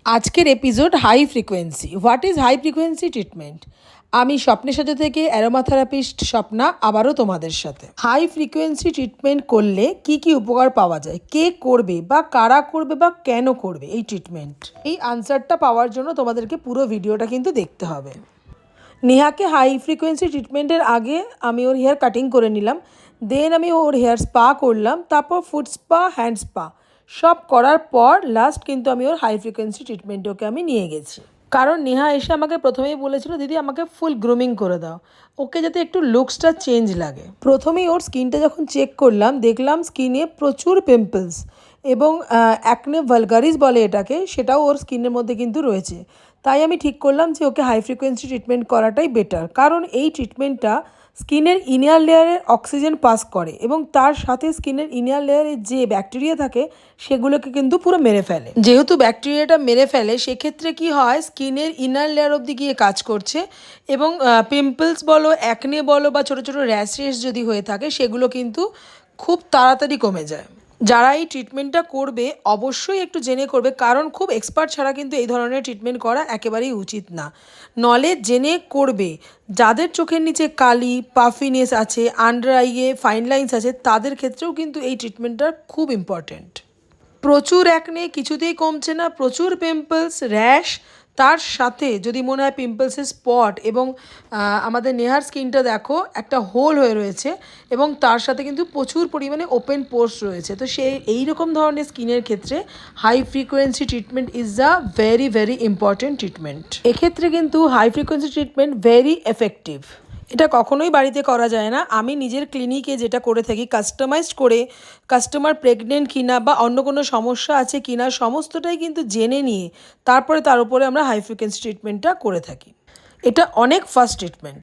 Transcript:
আজকের episode high frequency. What is high frequency treatment? আমি স্বপ্নের সাথে থেকে অ্যারোমাথেরাপিস্ট স্বপ্না আবারও তোমাদের সাথে। হাই ফ্রিকোয়েন্সি ট্রিটমেন্ট করলে কি কি উপকার পাওয়া যায়, কে করবে বা কারা করবে বা কেন করবে এই ট্রিটমেন্ট, এই আনসারটা পাওয়ার জন্য তোমাদেরকে পুরো ভিডিওটা কিন্তু দেখতে হবে। নেহাকে হাই ফ্রিকোয়েন্সি ট্রিটমেন্টের আগে আমি ওর হেয়ার কাটিং করে নিলাম, দেন আমি ওর হেয়ার স্পা করলাম, তারপর ফুট স্পা, হ্যান্ড স্পা সব করার পর লাস্ট কিন্তু আমি ওর হাই ফ্রিকোয়েন্সি ট্রিটমেন্টে ওকে আমি নিয়ে গেছি। কারণ নেহা এসে আমাকে প্রথমেই বলেছিল, দিদি আমাকে ফুল গ্রুমিং করে দাও, ওকে যাতে একটু লুকসটা চেঞ্জ লাগে। প্রথমেই ওর স্কিনটা যখন চেক করলাম, দেখলাম স্কিনে প্রচুর পিম্পলস এবং অ্যাকনে ভালগারিস বলে এটাকে, সেটাও ওর স্কিনের মধ্যে কিন্তু রয়েছে। তাই আমি ঠিক করলাম যে ওকে হাই ফ্রিকোয়েন্সি ট্রিটমেন্ট করাটাই বেটার, কারণ এই ট্রিটমেন্টটা স্কিনের ইনার লেয়ারের অক্সিজেন পাস করে এবং তার সাথে স্কিনের ইনার লেয়ারে যে ব্যাকটেরিয়া থাকে সেগুলোকে কিন্তু পুরো মেরে ফেলে। যেহেতু ব্যাকটেরিয়াটা মেরে ফেলে, সেক্ষেত্রে কি হয়, স্কিনের ইনার লেয়ার অবধি গিয়ে কাজ করছে এবং পিম্পলস বলো, অ্যাকনে বলো বা ছোটো ছোটো র্যাশেস যদি হয়ে থাকে সেগুলো কিন্তু খুব তাড়াতাড়ি কমে যায়। যারা এই ট্রিটমেন্টটা করবে অবশ্যই একটু জেনে করবে, কারণ খুব এক্সপার্ট ছাড়া কিন্তু এই ধরনের ট্রিটমেন্ট করা একেবারেই উচিত না। নলেজ জেনে করবে। যাদের চোখের নিচে কালি, পাফিনেস আছে, আন্ডার আইয়ে ফাইন লাইন্স আছে, তাদের ক্ষেত্রেও কিন্তু এই ট্রিটমেন্টটা খুব ইম্পর্ট্যান্ট। প্রচুর অ্যাকনে কিছুতেই কমছে না, প্রচুর পিম্পলস, র্যাশ, তার সাথে যদি মনে হয় পিম্পলসের স্পট এবং আমাদের নেহার স্কিনটা দেখো একটা হোল হয়ে রয়েছে এবং তার সাথে কিন্তু প্রচুর পরিমাণে ওপেন পোর্স রয়েছে। তো সেই এইরকম ধরনের স্কিনের ক্ষেত্রে high frequency treatment is a very very important treatment. এক্ষেত্রে কিন্তু high frequency treatment very effective. এটা কখনোই বাড়িতে করা যায় না। আমি নিজের ক্লিনিকে যেটা করে থাকি, কাস্টমাইজড করে, কাস্টমার প্রেগনেন্ট কিনা বা অন্য কোনো সমস্যা আছে কিনা সমস্তটাই কিন্তু জেনে নিয়ে তারপরে তার উপরে আমরা হাই ফ্রিকোয়েন্সি ট্রিটমেন্টটা করে থাকি। এটা অনেক ফাস্ট ট্রিটমেন্ট।